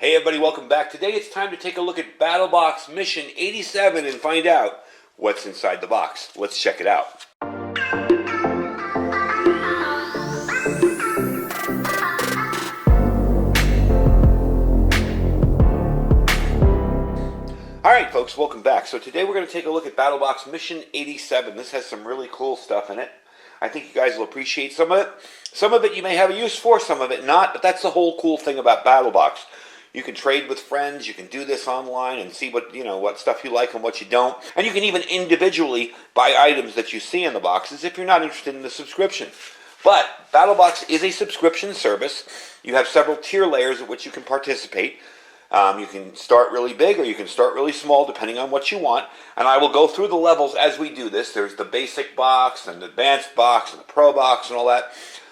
Hey everybody, welcome back. Today it's time to take a look at BattlBox Mission 87 and find out what's inside the box. Let's check it out. Alright folks, welcome back. So today we're going to take a look at BattlBox Mission 87. This has some really cool stuff in it. I think you guys will appreciate some of it. Some of it you may have a use for, some of it not, but that's the whole cool thing about BattlBox. You can trade with friends, you can do this online and see what stuff you like and what you don't. And you can even individually buy items that you see in the boxes if you're not interested in the subscription. But BattlBox is a subscription service. You have several tier layers at which you can participate. You can start really big or you can start really small depending on what you want. And I will go through the levels as we do this. There's the basic box and the advanced box and the pro box and all that.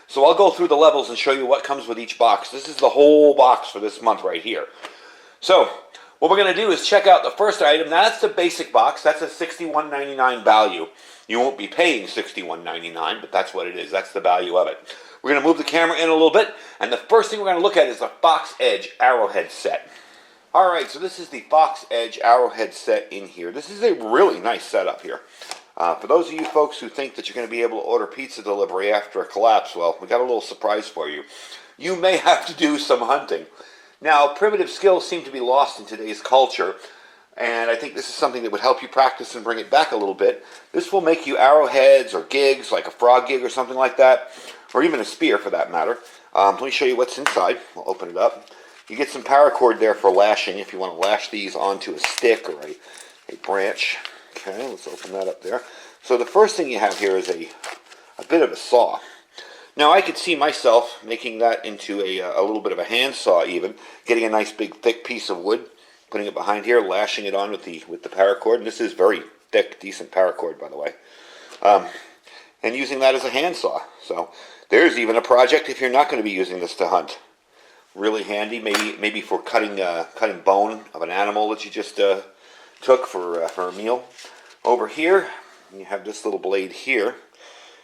So I'll go through the levels and show you what comes with each box. This is the whole box for this month right here. So what we're going to do is check out the first item. That's the basic box. That's a $61.99 value. You won't be paying $61.99, but that's what it is. That's the value of it. We're going to move the camera in a little bit. And the first thing we're going to look at is the Fox Edge Arrowhead set. Alright, so this is the Fox Edge Arrowhead set in here. This is a really nice setup here. For those of you folks who think that you're going to be able to order pizza delivery after a collapse, well, we got a little surprise for you. You may have to do some hunting. Now, primitive skills seem to be lost in today's culture, and I think this is something that would help you practice and bring it back a little bit. This will make you arrowheads or gigs, like a frog gig or something like that, or even a spear for that matter. Let me show you what's inside. We'll open it up. You get some paracord there for lashing if you want to lash these onto a stick or a branch. Okay, let's open that up there. So the first thing you have here is a bit of a saw. Now I could see myself making that into a little bit of a hand saw even, getting a nice big thick piece of wood, putting it behind here, lashing it on with the paracord. And this is very thick, decent paracord, by the way. And using that as a hand saw. So there's even a project if you're not going to be using this to hunt. Really handy, maybe for cutting bone of an animal that you just took for a meal. Over here, you have this little blade here.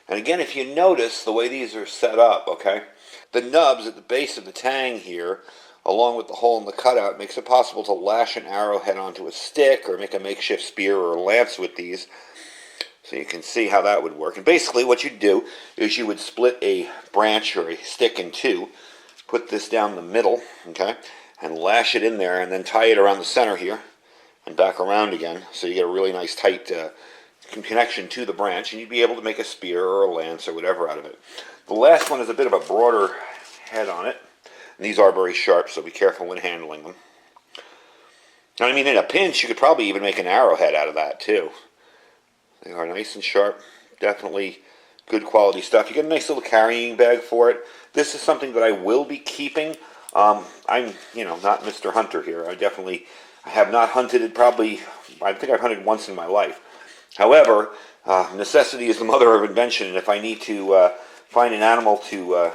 And again, if you notice the way these are set up, okay, the nubs at the base of the tang here, along with the hole in the cutout, makes it possible to lash an arrowhead onto a stick or make a makeshift spear or a lance with these. So you can see how that would work. And basically what you'd do is you would split a branch or a stick in two, put this down the middle, okay, and lash it in there and then tie it around the center here and back around again, so you get a really nice tight connection to the branch, and you'd be able to make a spear or a lance or whatever out of it. The last one is a bit of a broader head on it, and these are very sharp, so be careful when handling them. Now, I mean, in a pinch, you could probably even make an arrowhead out of that, too. They are nice and sharp, definitely good quality stuff. You get a nice little carrying bag for it. This is something that I will be keeping. I'm, not Mr. Hunter here. I have not hunted it probably, I think I've hunted once in my life. However, necessity is the mother of invention, and if I need to find an animal to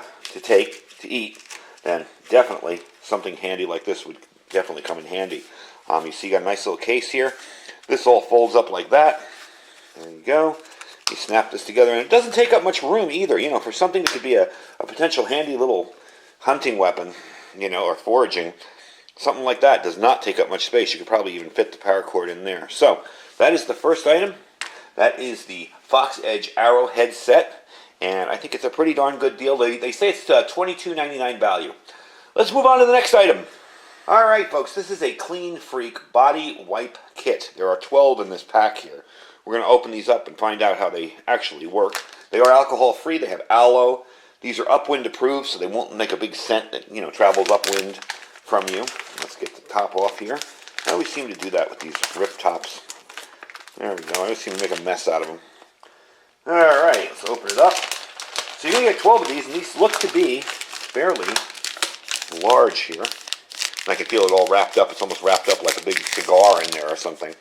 eat, then definitely something handy like this would definitely come in handy. You see, you got a nice little case here. This all folds up like that. There you go. You snap this together, and it doesn't take up much room either. For something that could be a potential handy little hunting weapon, or foraging. Something like that does not take up much space. You could probably even fit the paracord in there. So, that is the first item. That is the Fox Edge Arrowhead set. And I think it's a pretty darn good deal. They say it's $22.99 value. Let's move on to the next item. Alright folks, this is a Clean Freak Body Wipe Kit. There are 12 in this pack here. We're going to open these up and find out how they actually work. They are alcohol free. They have aloe. These are upwind approved, so they won't make a big scent that, travels upwind from you. Let's get the top off here. I always seem to do that with these rip tops. There we go. I always seem to make a mess out of them. Alright, let's open it up. So you're going to get 12 of these, and these look to be fairly large here. And I can feel it all wrapped up. It's almost wrapped up like a big cigar in there or something.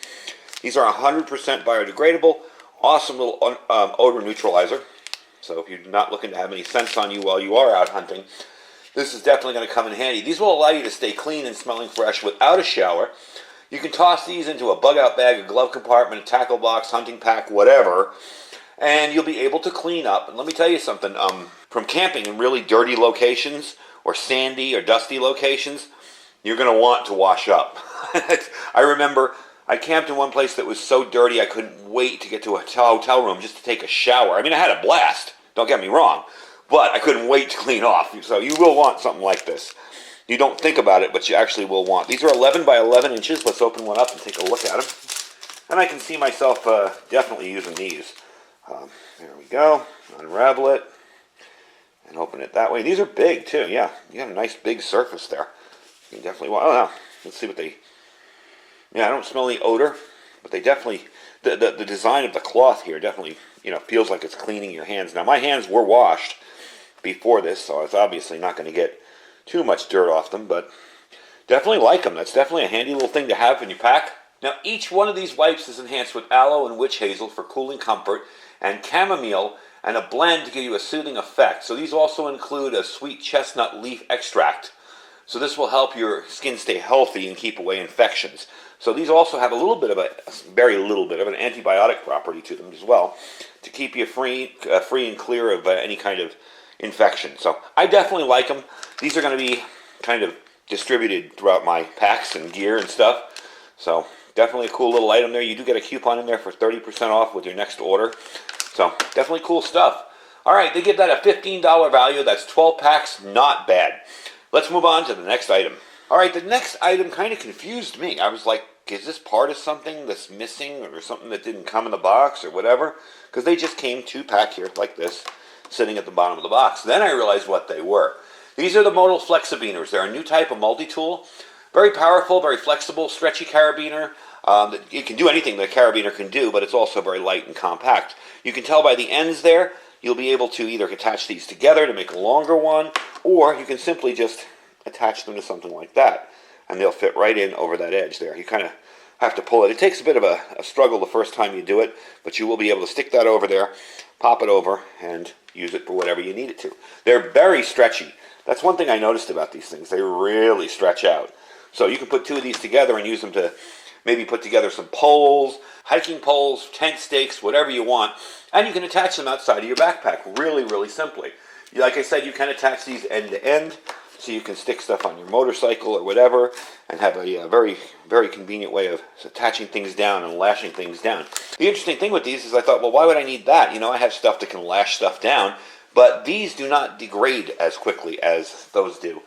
These are 100% biodegradable. Awesome little odor neutralizer. So if you're not looking to have any scents on you while you are out hunting, this is definitely going to come in handy. These will allow you to stay clean and smelling fresh without a shower. You can toss these into a bug-out bag, a glove compartment, a tackle box, hunting pack, whatever, and you'll be able to clean up. And let me tell you something, from camping in really dirty locations or sandy or dusty locations, you're going to want to wash up. I remember I camped in one place that was so dirty I couldn't wait to get to a hotel room just to take a shower. I mean, I had a blast, don't get me wrong, but I couldn't wait to clean off. So you will want something like this. You don't think about it, but you actually will want. These are 11 by 11 inches. Let's open one up and take a look at them. And I can see myself definitely using these. There we go. Unravel it and open it that way. These are big too. Yeah, you got a nice big surface there. You can definitely want. Oh no, let's see what they. Yeah, I don't smell any odor, but they definitely. The design of the cloth here definitely feels like it's cleaning your hands. Now my hands were washed before this, so it's obviously not going to get too much dirt off them, but definitely like them. That's definitely a handy little thing to have in your pack. Now, each one of these wipes is enhanced with aloe and witch hazel for cooling comfort, and chamomile and a blend to give you a soothing effect. So these also include a sweet chestnut leaf extract. So this will help your skin stay healthy and keep away infections. So these also have very little bit of an antibiotic property to them as well, to keep you free and clear of any kind of infection. So I definitely like them. These are going to be kind of distributed throughout my packs and gear and stuff. So definitely a cool little item there. You do get a coupon in there for 30% off with your next order. So definitely cool stuff. All right, they give that a $15 value. That's 12 packs. Not bad. Let's move on to the next item. All right, the next item kind of confused me. I was like, is this part of something that's missing or something that didn't come in the box or whatever? Because they just came 2-pack here like this, sitting at the bottom of the box. Then I realized what they were. These are the Modal Flexabiners. They're a new type of multi-tool. Very powerful, very flexible, stretchy carabiner. It can do anything that a carabiner can do, but it's also very light and compact. You can tell by the ends there, you'll be able to either attach these together to make a longer one, or you can simply just attach them to something like that, and they'll fit right in over that edge there. You kind of have to pull it. It takes a bit of a struggle the first time you do it, but you will be able to stick that over there, pop it over, and use it for whatever you need it to. They're very stretchy. That's one thing I noticed about these things. They really stretch out. So you can put 2 of these together and use them to maybe put together some poles, hiking poles, tent stakes, whatever you want, and you can attach them outside of your backpack really, really simply. Like I said, you can attach these end to end, so you can stick stuff on your motorcycle or whatever, and have a very, very convenient way of attaching things down and lashing things down. The interesting thing with these is I thought, well, why would I need that? I have stuff that can lash stuff down, but these do not degrade as quickly as those do.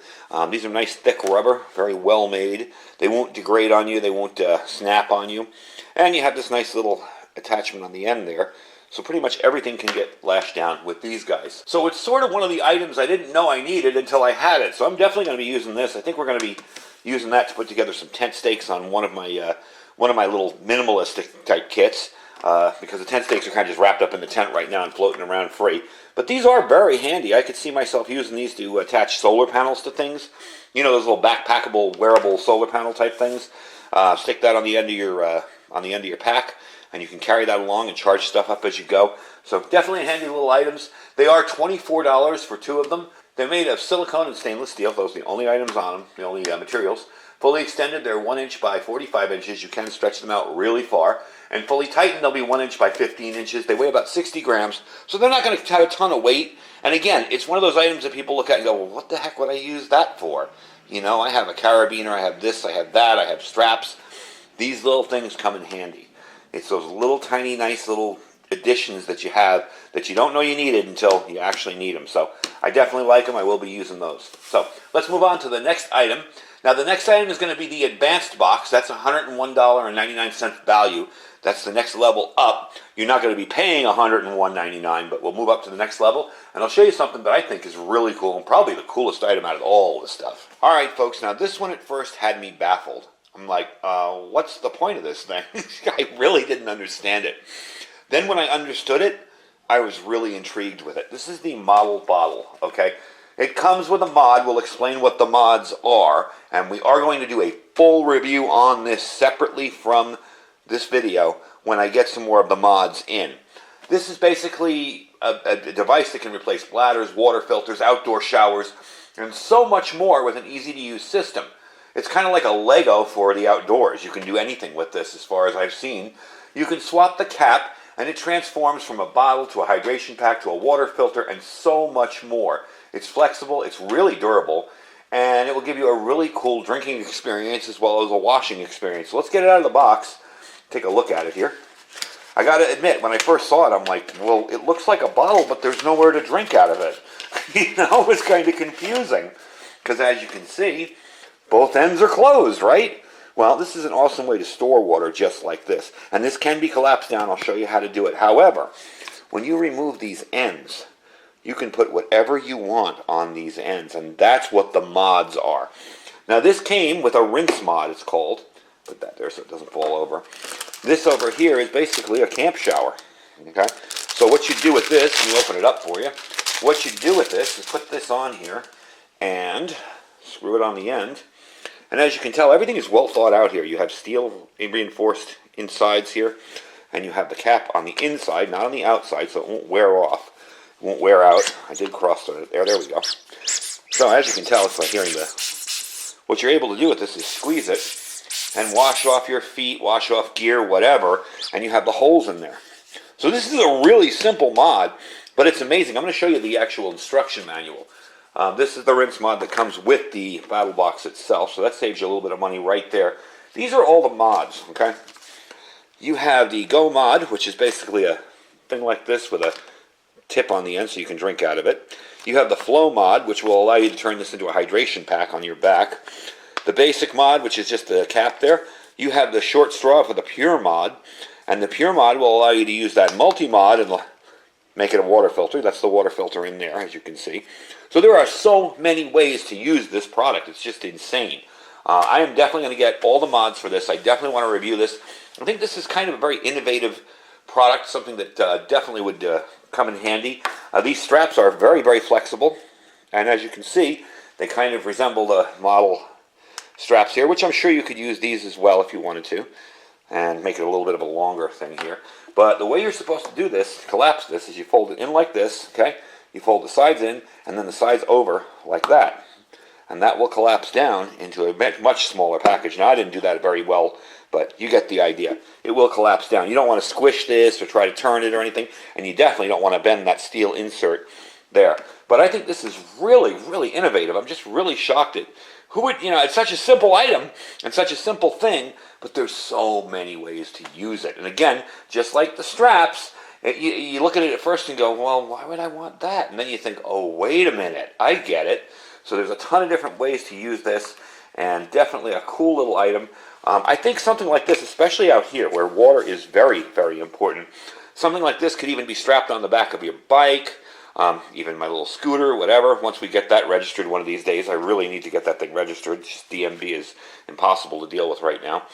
These are nice thick rubber, very well made. They won't degrade on you, they won't snap on you. And you have this nice little attachment on the end there. So pretty much everything can get lashed down with these guys. So it's sort of one of the items I didn't know I needed until I had it. So I'm definitely going to be using this. I think we're going to be using that to put together some tent stakes on one of my little minimalistic type kits. Because the tent stakes are kind of just wrapped up in the tent right now and floating around free. But these are very handy. I could see myself using these to attach solar panels to things. Those little backpackable, wearable solar panel type things. Stick that on the end of your pack, and you can carry that along and charge stuff up as you go. So definitely handy little items. They are $24 for 2 of them. They're made of silicone and stainless steel. Those are the only items on them, the only materials. Fully extended, they're 1 inch by 45 inches. You can stretch them out really far. And fully tightened, they'll be 1 inch by 15 inches. They weigh about 60 grams, so they're not going to have a ton of weight. And again, it's one of those items that people look at and go, well, what the heck would I use that for? I have a carabiner, I have this, I have that, I have straps. These little things come in handy. It's those little tiny, nice little additions that you have that you don't know you needed until you actually need them. So I definitely like them. I will be using those. So let's move on to the next item. Now the next item is going to be the advanced box. That's $101.99 value. That's the next level up. You're not going to be paying $101.99, but we'll move up to the next level, and I'll show you something that I think is really cool and probably the coolest item out of all this stuff. All right, folks. Now this one at first had me baffled. I'm like, what's the point of this thing? I really didn't understand it. Then when I understood it, I was really intrigued with it. This is the Modal bottle, okay? It comes with a mod. We'll explain what the mods are, and we are going to do a full review on this separately from this video when I get some more of the mods in. This is basically a device that can replace bladders, water filters, outdoor showers, and so much more with an easy-to-use system. It's kind of like a Lego for the outdoors. You can do anything with this as far as I've seen. You can swap the cap, and it transforms from a bottle to a hydration pack to a water filter and so much more. It's flexible, it's really durable, and it will give you a really cool drinking experience as well as a washing experience. So let's get it out of the box, take a look at it here. I got to admit, when I first saw it, I'm like, well, it looks like a bottle, but there's nowhere to drink out of it. You know, it's kind of confusing, because as you can see, both ends are closed, right? Well, this is an awesome way to store water just like this. And this can be collapsed down. I'll show you how to do it. However, when you remove these ends, you can put whatever you want on these ends, and that's what the mods are. Now, this came with a rinse mod, it's called. Put that there so it doesn't fall over. This over here is basically a camp shower. Okay? So what you do with this, let me open it up for you. What you do with this is put this on here and screw it on the end. And as you can tell, everything is well thought out here. You have steel reinforced insides here, and you have the cap on the inside, not on the outside, so it won't wear off. It won't wear out. I did cross it there. There we go. So as you can tell, it's like hearing what you're able to do with this is squeeze it and wash off your feet, wash off gear, whatever, and you have the holes in there. So this is a really simple mod, but it's amazing. I'm going to show you the actual instruction manual. This is the rinse mod that comes with the BattlBox itself, so that saves you a little bit of money right there. These are all the mods, okay? You have the Go mod, which is basically a thing like this with a tip on the end so you can drink out of it. You have the Flow mod, which will allow you to turn this into a hydration pack on your back. The Basic mod, which is just the cap there. You have the Short Straw for the Pure mod, and the Pure mod will allow you to use that multi-mod and make it a water filter. That's the water filter in there, as you can see. So there are so many ways to use this product. It's just insane. I am definitely going to get all the mods for this. I definitely want to review this. I think this is kind of a very innovative product, something that definitely would come in handy. These straps are very, very flexible. And as you can see, they kind of resemble the model straps here, which I'm sure you could use these as well if you wanted to, and make it a little bit of a longer thing here. But the way you're supposed to do this, collapse this, is you fold it in like this, okay? You fold the sides in, and then the sides over like that. And that will collapse down into a much smaller package. Now, I didn't do that very well, but you get the idea. It will collapse down. You don't want to squish this or try to turn it or anything, and you definitely don't want to bend that steel insert there. But I think this is really, really innovative. I'm just really shocked at who would, you know, it's such a simple item and such a simple thing, but there's so many ways to use it. And again, just like the straps, you look at it at first and go, well, why would I want that? And then you think, oh, wait a minute, I get it. So there's a ton of different ways to use this, and definitely a cool little item. I think something like this, especially out here where water is very, very important, something like this could even be strapped on the back of your bike, even my little scooter, whatever. Once we get that registered one of these days, I really need to get that thing registered. Just DMV is impossible to deal with right now.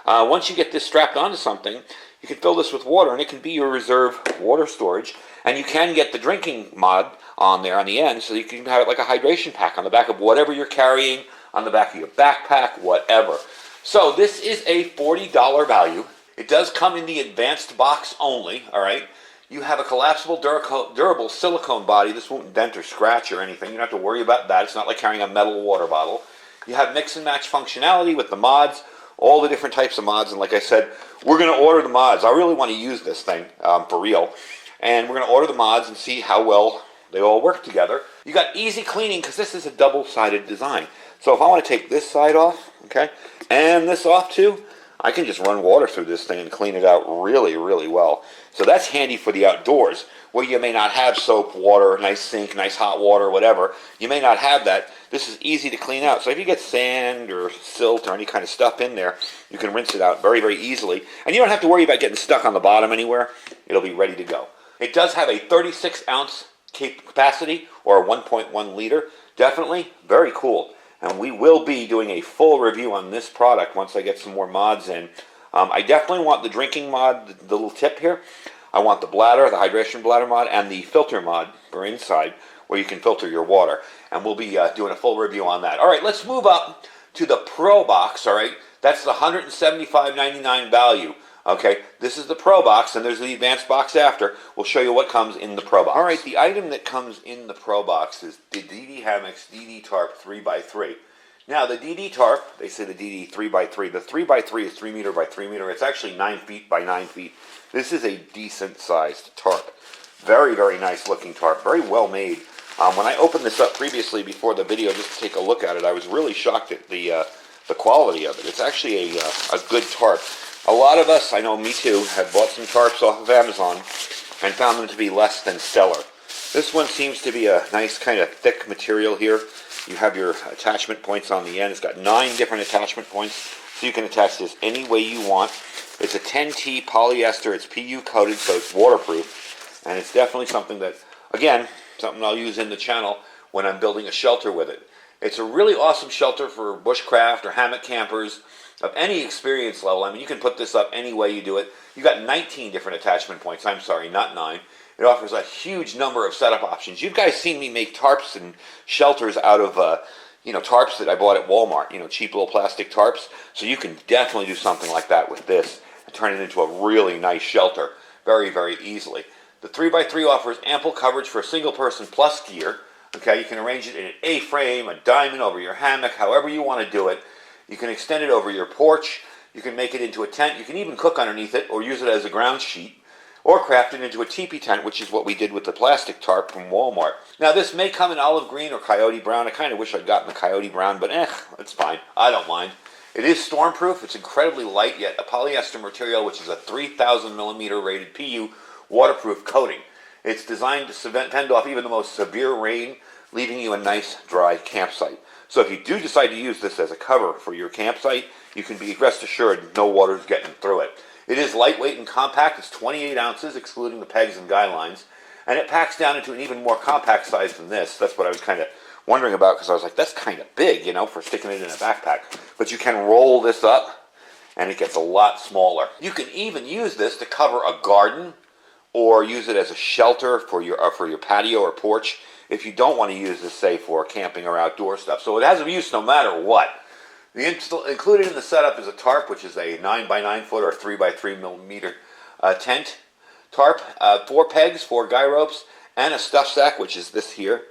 Once you get this strapped onto something, you can fill this with water, and it can be your reserve water storage. And you can get the drinking mod on there on the end, so you can have it like a hydration pack on the back of whatever you're carrying, on the back of your backpack, whatever. So this is a $40 value. It does come in the advanced box only, all right? You have a collapsible, durable silicone body. This won't dent or scratch or anything. You don't have to worry about that. It's not like carrying a metal water bottle. You have mix and match functionality with the mods, all the different types of mods. And like I said, we're going to order the mods. I really want to use this thing for real. And we're going to order the mods and see how well they all work together. You got easy cleaning because this is a double-sided design. So if I want to take this side off, okay, and this off too, I can just run water through this thing and clean it out really, really well. So that's handy for the outdoors, where you may not have soap, water, nice sink, nice hot water, whatever. You may not have that. This is easy to clean out. So if you get sand or silt or any kind of stuff in there, you can rinse it out very, very easily. And you don't have to worry about getting stuck on the bottom anywhere. It'll be ready to go. It does have a 36-ounce capacity, or a 1.1 liter. Definitely very cool. And we will be doing a full review on this product once I get some more mods in. I definitely want the drinking mod, the little tip here. I want the bladder, the hydration bladder mod, and the filter mod for inside, where you can filter your water. And we'll be doing a full review on that. All right, let's move up to the Pro Box, all right? That's the $175.99 value. Okay, this is the Pro Box, and there's the Advanced Box after. We'll show you what comes in the Pro Box. All right, the item that comes in the Pro Box is the DD Hammocks DD Tarp 3x3. Now, the DD Tarp, they say the DD 3x3. The 3x3 is 3 meter by 3 meter. It's actually 9 feet by 9 feet. This is a decent-sized tarp. Very, very nice-looking tarp. Very well made. When I opened this up previously before the video just to take a look at it, I was really shocked at the quality of it. It's actually a good tarp. A lot of us, I know me too, have bought some tarps off of Amazon and found them to be less than stellar. This one seems to be a nice kind of thick material here. You have your attachment points on the end. It's got 9 different attachment points, so you can attach this any way you want. It's a 10T polyester. It's PU coated, so it's waterproof. And it's definitely something that, again, something I'll use in the channel when I'm building a shelter with it. It's a really awesome shelter for bushcraft or hammock campers of any experience level. I mean, you can put this up any way you do it. You've got 19 different attachment points. I'm sorry, not 9. It offers a huge number of setup options. You guys seen me make tarps and shelters out of, tarps that I bought at Walmart, cheap little plastic tarps. So you can definitely do something like that with this and turn it into a really nice shelter very, very easily. The 3x3 offers ample coverage for a single person plus gear. Okay, you can arrange it in an A-frame, a diamond over your hammock, however you want to do it. You can extend it over your porch. You can make it into a tent. You can even cook underneath it or use it as a ground sheet or craft it into a teepee tent, which is what we did with the plastic tarp from Walmart. Now, this may come in olive green or coyote brown. I kind of wish I'd gotten the coyote brown, but it's fine. I don't mind. It is stormproof. It's incredibly light, yet a polyester material, which is a 3,000 millimeter rated PU waterproof coating. It's designed to fend off even the most severe rain, leaving you a nice, dry campsite. So if you do decide to use this as a cover for your campsite, you can be rest assured no water's getting through it. It is lightweight and compact. It's 28 ounces, excluding the pegs and guy lines. And it packs down into an even more compact size than this. That's what I was kind of wondering about, because I was like, that's kind of big, for sticking it in a backpack. But you can roll this up, and it gets a lot smaller. You can even use this to cover a garden, or use it as a shelter for your patio or porch if you don't want to use this, say, for camping or outdoor stuff. So it has a use no matter what. Included in the setup is a tarp, which is a 9x9 foot or 3x3 millimeter tent tarp, 4 pegs, 4 guy ropes, and a stuff sack, which is this here.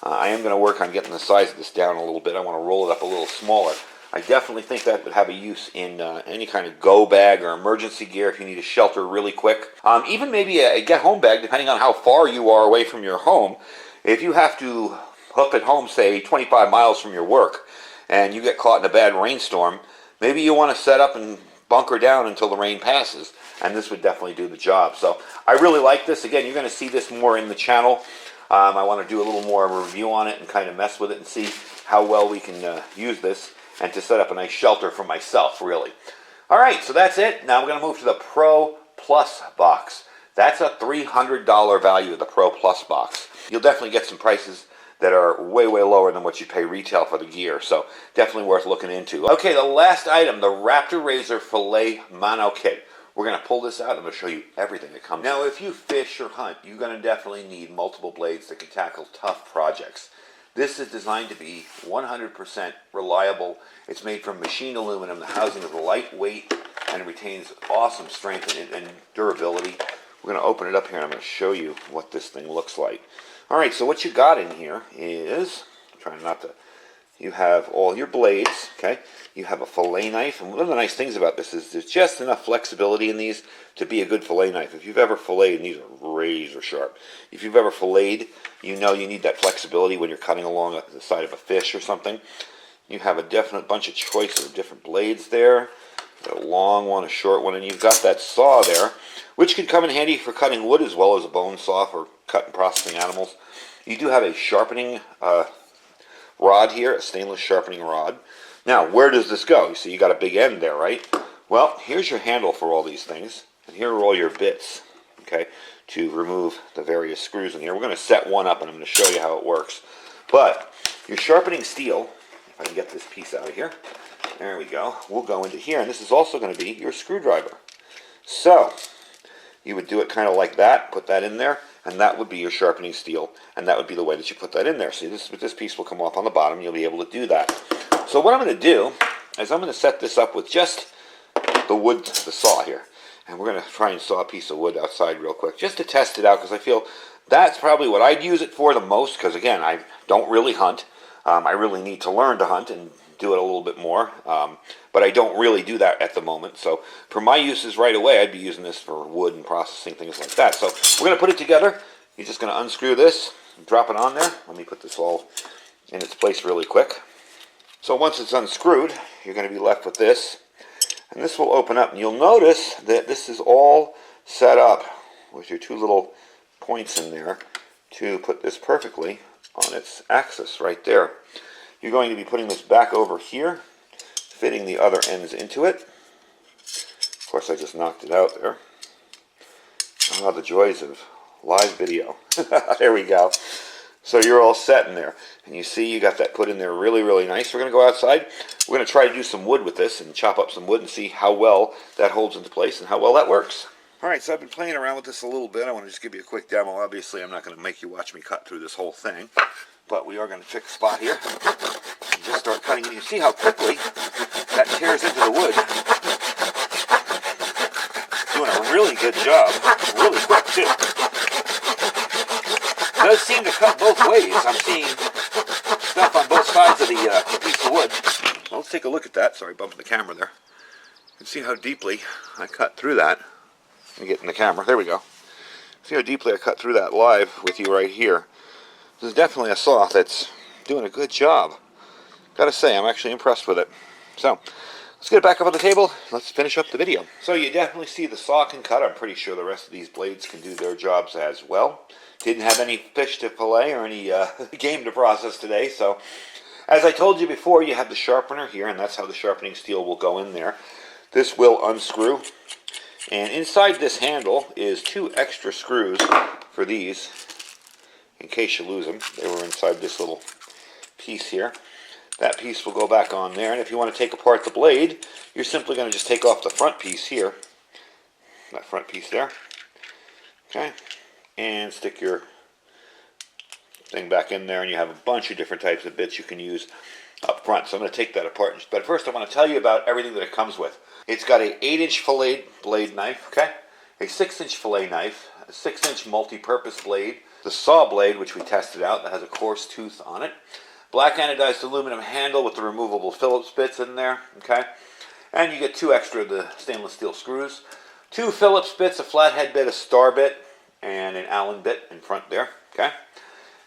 I am going to work on getting the size of this down a little bit. I want to roll it up a little smaller. I definitely think that would have a use in any kind of go bag or emergency gear if you need a shelter really quick. Even maybe a get-home bag, depending on how far you are away from your home. If you have to hook at home, say, 25 miles from your work, and you get caught in a bad rainstorm, maybe you want to set up and bunker down until the rain passes, and this would definitely do the job. So I really like this. Again, you're going to see this more in the channel. I want to do a little more review on it and kind of mess with it and see how well we can use this and to set up a nice shelter for myself, really. All right, so that's it. Now we're going to move to the Pro Plus box. That's a $300 value of the Pro Plus box. You'll definitely get some prices that are way, way lower than what you pay retail for the gear, so definitely worth looking into. Okay, the last item, the Raptor Razor Fillet Mono Kit. We're going to pull this out. I'm going to show you everything that comes. Now, if you fish or hunt, you're going to definitely need multiple blades that can tackle tough projects. This is designed to be 100% reliable. It's made from machined aluminum. The housing is lightweight and it retains awesome strength and durability. We're going to open it up here and I'm going to show you what this thing looks like. All right, so what you got in here is, I'm trying not to, you have all your blades, okay? You have a fillet knife, and one of the nice things about this is there's just enough flexibility in these to be a good fillet knife. If you've ever filleted, and these are razor sharp, if you've ever filleted, you know you need that flexibility when you're cutting along the side of a fish or something. You have a definite bunch of choices of different blades there. A long one, a short one, and you've got that saw there, which can come in handy for cutting wood as well as a bone saw for cutting processing animals. You do have a sharpening rod here, a stainless sharpening rod. Now, where does this go? You see, you got a big end there, right? Well, here's your handle for all these things, and here are all your bits, okay, to remove the various screws in here. We're going to set one up, and I'm going to show you how it works. But your sharpening steel, if I can get this piece out of here, there we go, we'll go into here, and this is also going to be your screwdriver. So, you would do it kind of like that, put that in there, and that would be your sharpening steel, and that would be the way that you put that in there. See, this piece will come off on the bottom, you'll be able to do that. So what I'm going to do is I'm going to set this up with just the wood, the saw here, and we're going to try and saw a piece of wood outside real quick, just to test it out, because I feel that's probably what I'd use it for the most, because again, I don't really hunt. I really need to learn to hunt and do it a little bit more, but I don't really do that at the moment. So for my uses right away, I'd be using this for wood and processing things like that. So we're going to put it together. You're just going to unscrew this, drop it on there. Let me put this all in its place really quick. So once it's unscrewed, you're going to be left with this. And this will open up. And you'll notice that this is all set up with your two little points in there to put this perfectly on its axis right there. You're going to be putting this back over here, fitting the other ends into it. Of course, I just knocked it out there. Ah, the joys of live video. There we go. So you're all set in there. And you see you got that put in there really, really nice. We're going to go outside. We're going to try to do some wood with this and chop up some wood and see how well that holds into place and how well that works. Alright, so I've been playing around with this a little bit. I want to just give you a quick demo. Obviously, I'm not going to make you watch me cut through this whole thing. But we are going to pick a spot here and just start cutting. And you see how quickly that tears into the wood. Doing a really good job. Really quick, too. It does seem to cut both ways. I'm seeing stuff on both sides of the piece of wood. So let's take a look at that. Sorry, bumping the camera there. You can see how deeply I cut through that. Let me get in the camera. There we go. See how deeply I cut through that live with you right here. This is definitely a saw that's doing a good job. Gotta say, I'm actually impressed with it. So, let's get it back up on the table. Let's finish up the video. So you definitely see the saw can cut. I'm pretty sure the rest of these blades can do their jobs as well. Didn't have any fish to fillet or any game to process today. So, as I told you before, you have the sharpener here, and that's how the sharpening steel will go in there. This will unscrew. And inside this handle is 2 extra screws for these, in case you lose them. They were inside this little piece here. That piece will go back on there, and if you want to take apart the blade, you're simply going to just take off the front piece here, that front piece there, okay, and stick your thing back in there, and you have a bunch of different types of bits you can use up front. So I'm going to take that apart, but first I want to tell you about everything that it comes with. It's got a 8-inch fillet blade knife, okay, a 6-inch fillet knife, a 6-inch multi-purpose blade, the saw blade, which we tested out, that has a coarse tooth on it, black anodized aluminum handle with the removable Phillips bits in there, okay, and you get 2 extra of the stainless steel screws, 2 Phillips bits, a flathead bit, a star bit, and an Allen bit in front there, okay,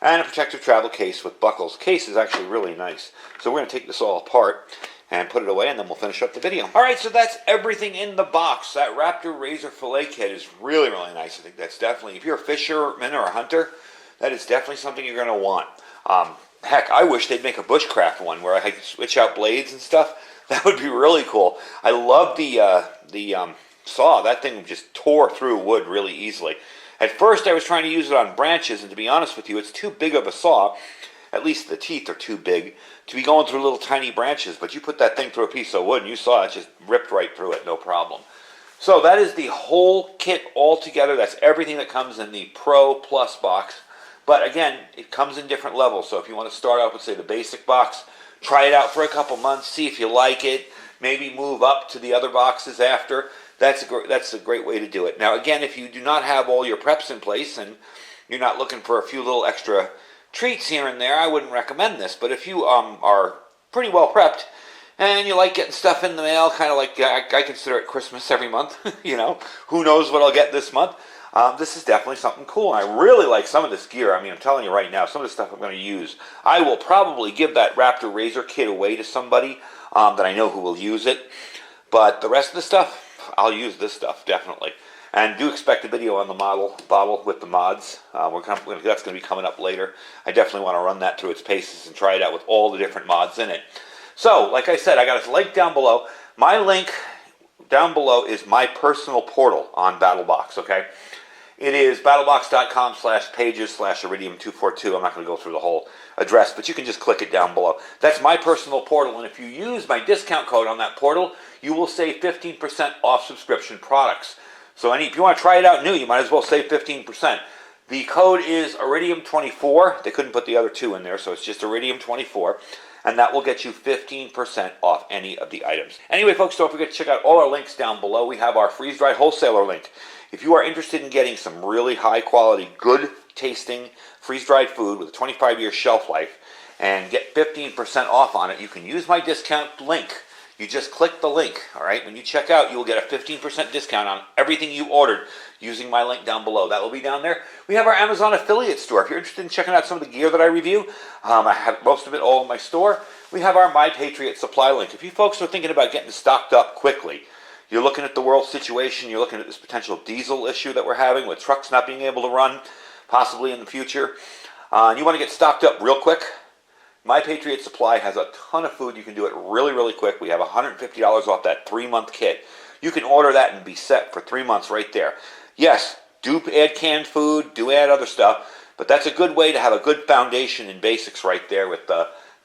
and a protective travel case with buckles. The case is actually really nice. So we're going to take this all apart and put it away, and then we'll finish up the video. Alright, so that's everything in the box. That Raptor Razor Fillet Kit is really, really nice. I think that's definitely, if you're a fisherman or a hunter, that is definitely something you're going to want. Heck, I wish they'd make a bushcraft one where I could switch out blades and stuff. That would be really cool. I love the saw. That thing just tore through wood really easily. At first, I was trying to use it on branches, and to be honest with you, it's too big of a saw. At least the teeth are too big to be going through little tiny branches, but you put that thing through a piece of wood and you saw it just ripped right through it, no problem. So that is the whole kit all together. That's everything that comes in the Pro Plus box. But again, it comes in different levels. So if you want to start out with, say, the basic box, try it out for a couple months, see if you like it, maybe move up to the other boxes after. That's a great way to do it. Now again, if you do not have all your preps in place and you're not looking for a few little extra treats here and there, I wouldn't recommend this. But if you are pretty well prepped and you like getting stuff in the mail, kind of like I consider it Christmas every month, you know, who knows what I'll get this month, this is definitely something cool. And I really like some of this gear. I mean, I'm telling you right now, some of the stuff I'm going to use. I will probably give that Raptor Razor kit away to somebody that I know who will use it. But the rest of the stuff, I'll use this stuff, definitely. And do expect a video on the model bottle with the mods. That's going to be coming up later. I definitely want to run that through its paces and try it out with all the different mods in it. So, like I said, I got a link down below. My link down below is my personal portal on BattlBox, okay? It is battlebox.com/pages/iridium242. I'm not going to go through the whole address, but you can just click it down below. That's my personal portal, and if you use my discount code on that portal, you will save 15% off subscription products. So if you want to try it out new, you might as well save 15%. The code is Iridium24. They couldn't put the other 2 in there, so it's just Iridium24. And that will get you 15% off any of the items. Anyway, folks, don't forget to check out all our links down below. We have our freeze-dried wholesaler link. If you are interested in getting some really high-quality, good-tasting freeze-dried food with a 25-year shelf life and get 15% off on it, you can use my discount link. You just click the link, all right? When you check out, you will get a 15% discount on everything you ordered using my link down below. That will be down there. We have our Amazon affiliate store. If you're interested in checking out some of the gear that I review, I have most of it all in my store. We have our My Patriot supply link. If you folks are thinking about getting stocked up quickly, you're looking at the world situation, you're looking at this potential diesel issue that we're having with trucks not being able to run, possibly in the future, and you want to get stocked up real quick, My Patriot Supply has a ton of food. You can do it really, really quick. We have $150 off that 3-month kit. You can order that and be set for 3 months right there. Yes, do add canned food, do add other stuff, but that's a good way to have a good foundation and basics right there with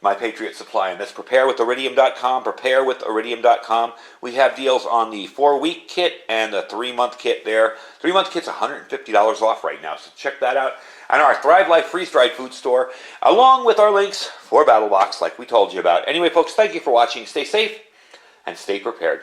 My Patriot Supply. And that's preparewithiridium.com, preparewithiridium.com. We have deals on the 4-week kit and the 3-month kit there. 3-month kit's $150 off right now, so check that out. And our Thrive Life freeze-dried food store, along with our links for BattlBox, like we told you about. Anyway, folks, thank you for watching. Stay safe and stay prepared.